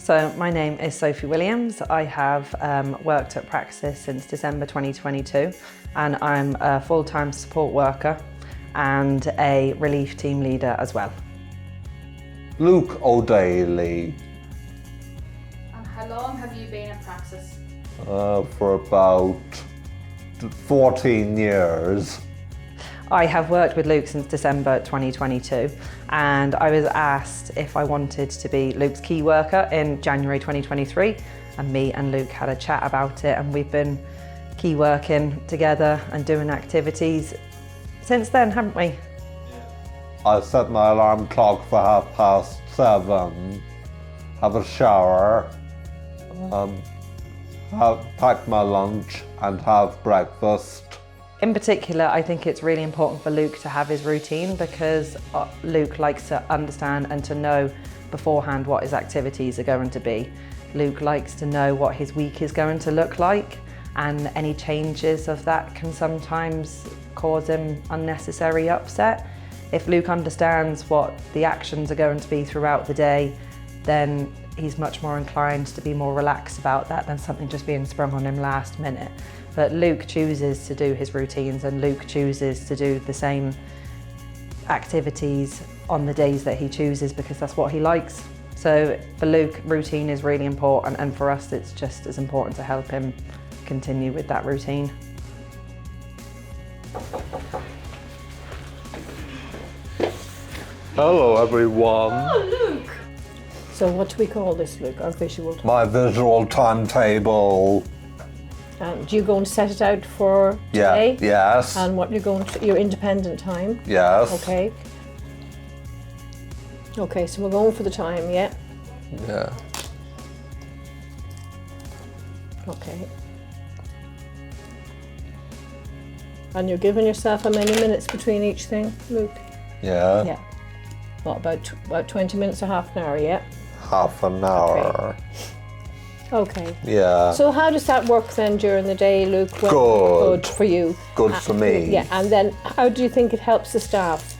So my name is Sophie Williams. I have worked at Praxis since December 2022 and I'm a full-time support worker and a relief team leader as well. Luke O'Daly. And how long have you been at Praxis? For about 14 years. I have worked with Luke since December 2022 and I was asked if I wanted to be Luke's key worker in January 2023, and me and Luke had a chat about it and we've been key working together and doing activities since then, haven't we? I set my alarm clock for 7:30, have a shower, pack my lunch and have breakfast. In particular, I think it's really important for Luke to have his routine because Luke likes to understand and to know beforehand what his activities are going to be. Luke likes to know what his week is going to look like, and any changes of that can sometimes cause him unnecessary upset. If Luke understands what the actions are going to be throughout the day, then he's much more inclined to be more relaxed about that than something just being sprung on him last minute. But Luke chooses to do his routines and Luke chooses to do the same activities on the days that he chooses because that's what he likes. So for Luke, routine is really important, and for us it's just as important to help him continue with that routine. Hello everyone. Oh, Luke! So what do we call this, Luke? Our visual time? My visual timetable. Do you go and set it out for today? Yeah, yes. And what you're going to, your independent time? Yes. Okay. Okay, so we're going for the time, yeah? Yeah. Okay. And you're giving yourself how many minutes between each thing, Luke? Yeah. Yeah. What, about 20 minutes or half an hour, yeah? Half an hour. Okay. Yeah. So how does that work then during the day, Luke? Good. For you. Good for me. Yeah, and then how do you think it helps the staff?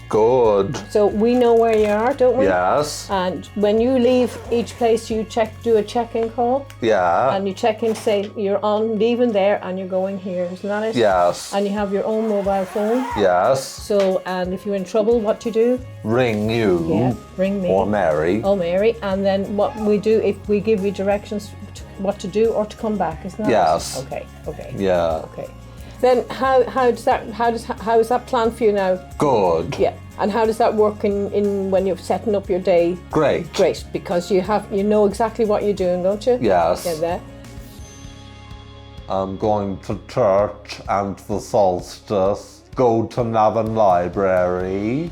Good. So we know where you are, don't we? Yes. And when you leave each place, you do a check-in call, Yeah. and you check in, say you're on leaving there and you're going here, isn't that it? Yes. And you have your own mobile phone. Yes. So, and if you're in trouble, what do you do? Ring you. Yeah, ring me. Or Mary. Oh, Mary. And then what we do, if we give you directions what to do or to come back, isn't that Yes. it? Okay. Okay. Yeah. Okay. Then how is that planned for you now? Good. Yeah. And how does that work in when you're setting up your day? Great. Great, because you know exactly what you're doing, don't you? Yes. Yeah, there. I'm going to church and the solstice, go to Navan Library,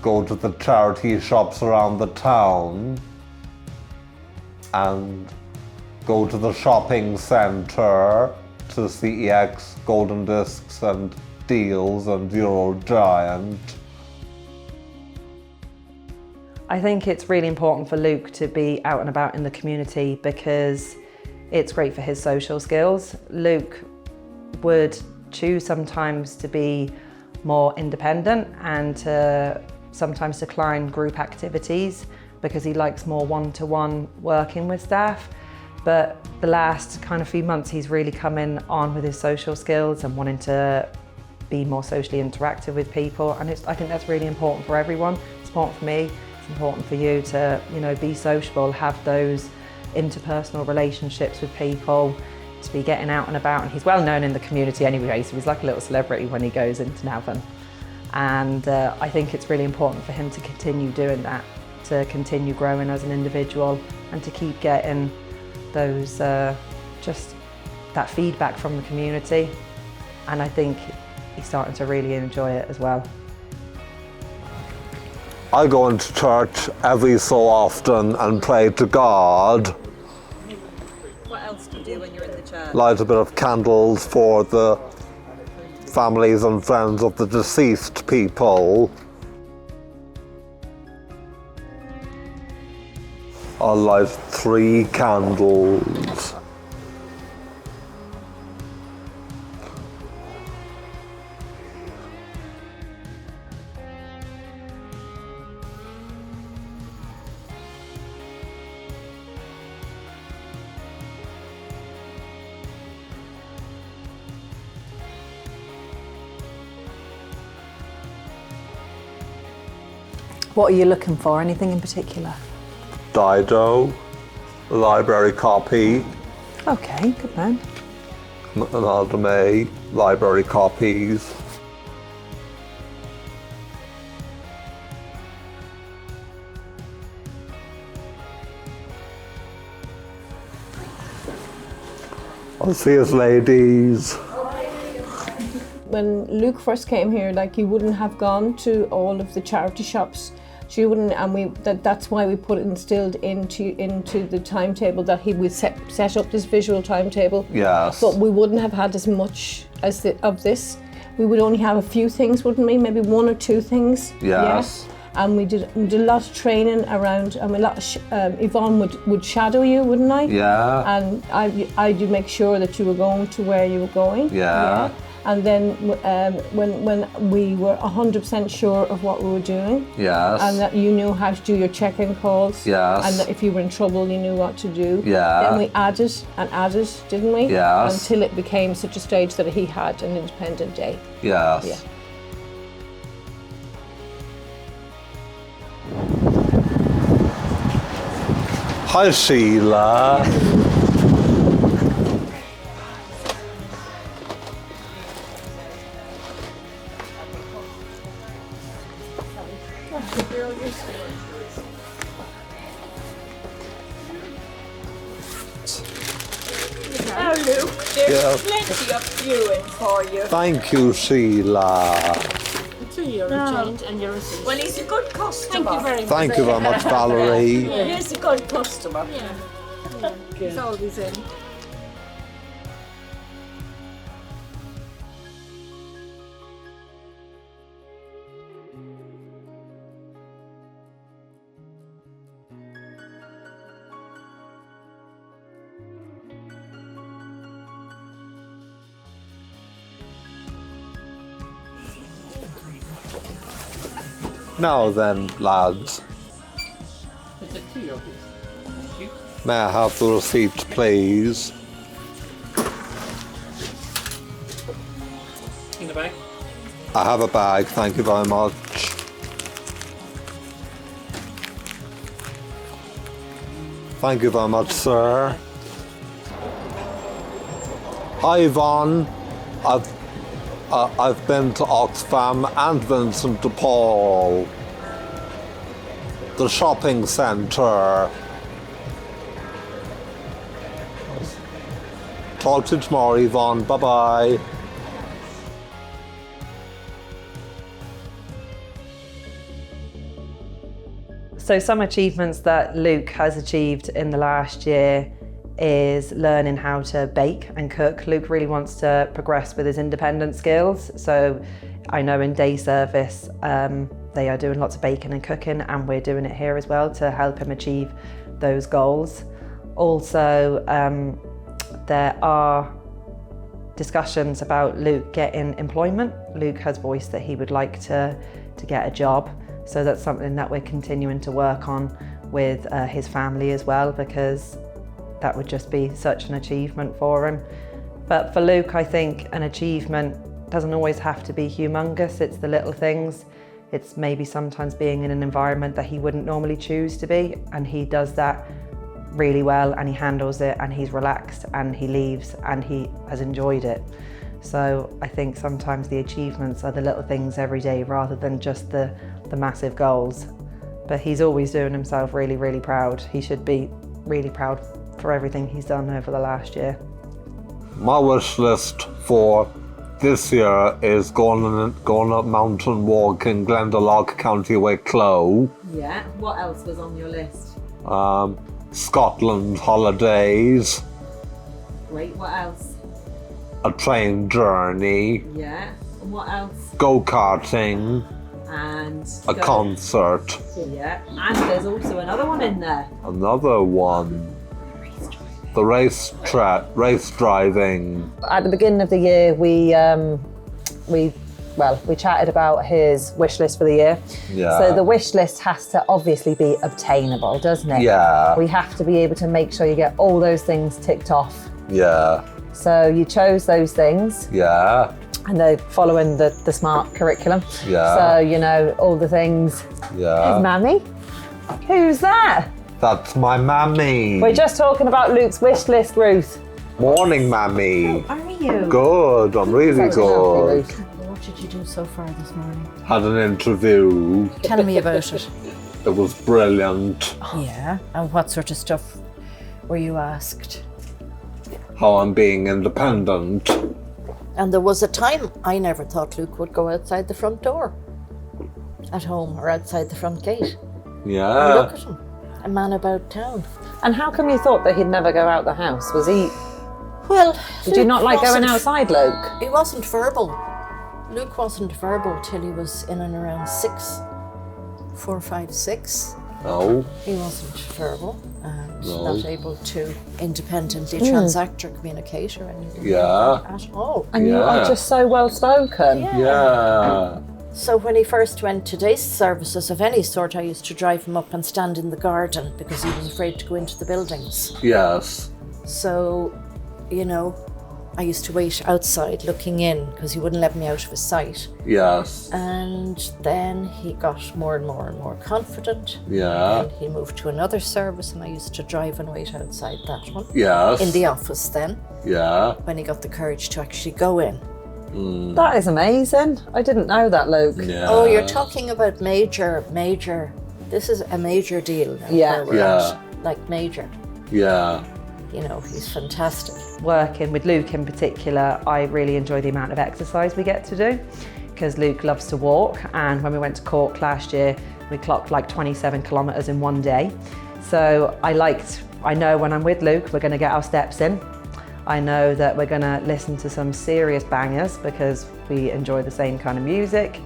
go to the charity shops around the town, and go to the shopping centre to CEX, Golden Discs and Deals and Eurogiant. I think it's really important for Luke to be out and about in the community because it's great for his social skills. Luke would choose sometimes to be more independent and to sometimes decline group activities because he likes more one-to-one working with staff. But the last kind of few months he's really come in on with his social skills and wanting to be more socially interactive with people, and I think that's really important for everyone. It's important for me, it's important for you to, be sociable, have those interpersonal relationships with people, to be getting out and about. And he's well known in the community anyway, so he's like a little celebrity when he goes into Navan. And I think it's really important for him to continue doing that, to continue growing as an individual and to keep getting those, just that feedback from the community. And I think he's starting to really enjoy it as well. I go into church every so often and pray to God. What else do you do when you're in the church? Light a bit of candles for the families and friends of the deceased people. I'll light 3 candles. What are you looking for? Anything in particular? Dido, library copy, Okay, good man. Imelda May, library copies. I'll see us, ladies. When Luke first came here, like, he wouldn't have gone to all of the charity shops. She wouldn't, and that's why we put it instilled into the timetable that he would set up this visual timetable. Yes. But we wouldn't have had as much as of this. We would only have a few things, wouldn't we? Maybe one or two things. Yes. Yeah? And we did a lot of training around, and a lot of Yvonne would shadow you, wouldn't I? Yeah. And I'd make sure that you were going to where you were going. Yeah. And then when we were 100% sure of what we were doing, Yes. and that you knew how to do your check-in calls, Yes. and that if you were in trouble, you knew what to do. Yeah. Then we added and added, didn't we? Yes. Until it became such a stage that he had an independent day. Yes. Yeah. Hi, Sheila. Now, Luke, there's Yeah. plenty of viewing for you. Thank you, Sheila. Your change and your receipt. Well, he's a good customer. Thank you very much. Thank you very much, Valerie. He is a good customer. Yeah. He's always in. Now then, lads. May I have the receipt, please? In the bag? I have a bag, thank you very much. Thank you very much, sir. Hi, Yvonne. I've been to Oxfam and Vincent de Paul. The shopping centre. Talk to you tomorrow, Yvonne. Bye-bye. So some achievements that Luke has achieved in the last year is learning how to bake and cook. Luke really wants to progress with his independent skills. So I know in day service, they are doing lots of baking and cooking, and we're doing it here as well to help him achieve those goals. Also, there are discussions about Luke getting employment. Luke has voiced that he would like to get a job. So that's something that we're continuing to work on with his family as well, because that would just be such an achievement for him. But for Luke, I think an achievement doesn't always have to be humongous. It's the little things. It's maybe sometimes being in an environment that he wouldn't normally choose to be, and he does that really well, and he handles it, and he's relaxed, and he leaves, and he has enjoyed it. So I think sometimes the achievements are the little things every day rather than just the massive goals. But he's always doing himself really, really proud. He should be really proud for everything he's done over the last year. My wish list for this year is going a mountain walk in Glendalough, County Wicklow. Yeah, what else was on your list? Scotland holidays, Great, what else? a train journey, Yeah, and what else? go-karting, And a concert. Yeah, and there's also another one in there. Another one, the race driving. At the beginning of the year, we chatted about his wish list for the year. Yeah. So the wish list has to obviously be obtainable, doesn't it? Yeah. We have to be able to make sure you get all those things ticked off. Yeah. So you chose those things. Yeah. And they're following the smart curriculum. Yeah. So, you know, all the things. Yeah. Hey, Mammy. Who's that? That's my mammy. We're just talking about Luke's wish list, Ruth. Morning, mammy. How are you? Good, I'm really good. What did you do so far this morning? Had an interview. Tell me about it. It was brilliant. Yeah. And what sort of stuff were you asked? How I'm being independent. And there was a time I never thought Luke would go outside the front door at home or outside the front gate. Yeah. Look at him, a man about town. And how come you thought that he'd never go out the house? Was he? Well, Did you not like going outside, Luke? He wasn't verbal. Luke wasn't verbal till he was in and around 4, 5, 6. No. He wasn't verbal and No. not able to independently transact or communicate or anything Yeah. at all. And you are just so well spoken. Yeah. So when he first went to day services of any sort, I used to drive him up and stand in the garden because he was afraid to go into the buildings. Yes. So, you know, I used to wait outside looking in because he wouldn't let me out of his sight. Yes. And then he got more and more and more confident. Yeah. And he moved to another service and I used to drive and wait outside that one. Yes. In the office then, Yeah. when he got the courage to actually go in. That is amazing. I didn't know that, Luke. Yeah. Oh, you're talking about major. This is a major deal now. Yeah. Where we're Yeah. at. Like major. Yeah. You know, he's fantastic. Working with Luke in particular, I really enjoy the amount of exercise we get to do because Luke loves to walk, and when we went to Cork last year we clocked like 27 kilometres in one day. So I know when I'm with Luke we're going to get our steps in. I know that we're going to listen to some serious bangers because we enjoy the same kind of music.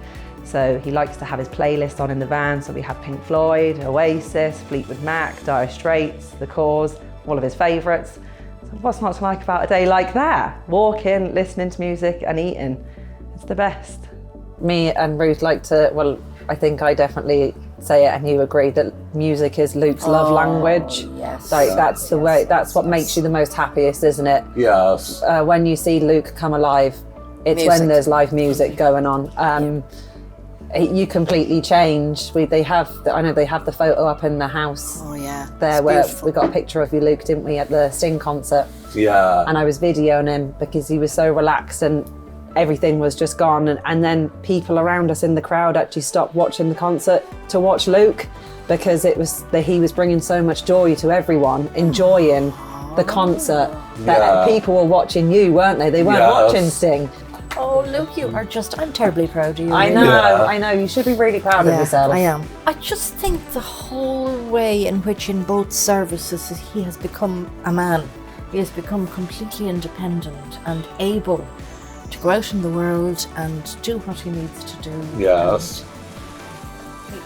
So he likes to have his playlist on in the van, so we have Pink Floyd, Oasis, Fleetwood Mac, Dire Straits, The Cause, all of his favourites. So what's not to like about a day like that? Walking, listening to music and eating. It's the best. Me and Ruth like to, well, I think I definitely say it and you agree that music is Luke's love language. Yes. Like that's the way, that's what makes you the most happiest, isn't it? Yes. When you see Luke come alive, it's Music. when there's live music going on. You completely change. I know they have the photo up in the house Oh yeah. there It's where beautiful. we got a picture of you, Luke, didn't we, at the Sting concert? Yeah. And I was videoing him because he was so relaxed and everything was just gone. And then people around us in the crowd actually stopped watching the concert to watch Luke because he was bringing so much joy to everyone, enjoying the concert. That people were watching you, weren't they? They weren't Yes. watching Sting. Oh, Luke, you are I'm terribly proud of you. I really. know, Yeah. I know. You should be really proud of Yeah, yourself. I am. I just think the whole way in which in both services he has become a man. He has become completely independent and able to go out in the world and do what he needs to do. Yes.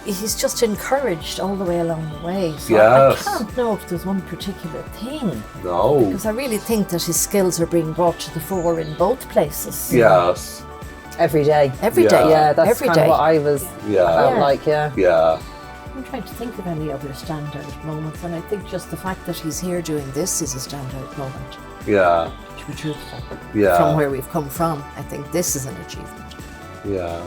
He's just encouraged all the way along the way. So Yes. I can't know if there's one particular thing. No. Because I really think that his skills are being brought to the fore in both places. Yes. Every day. Every day. Yeah, that's every kind day. of what I was Yeah. felt Yeah. like, yeah. Yeah. I'm trying to think of any other standout moments, and I think just the fact that he's here doing this is a standout moment, Yeah. to be truthful. Yeah. From where we've come from, I think this is an achievement. Yeah.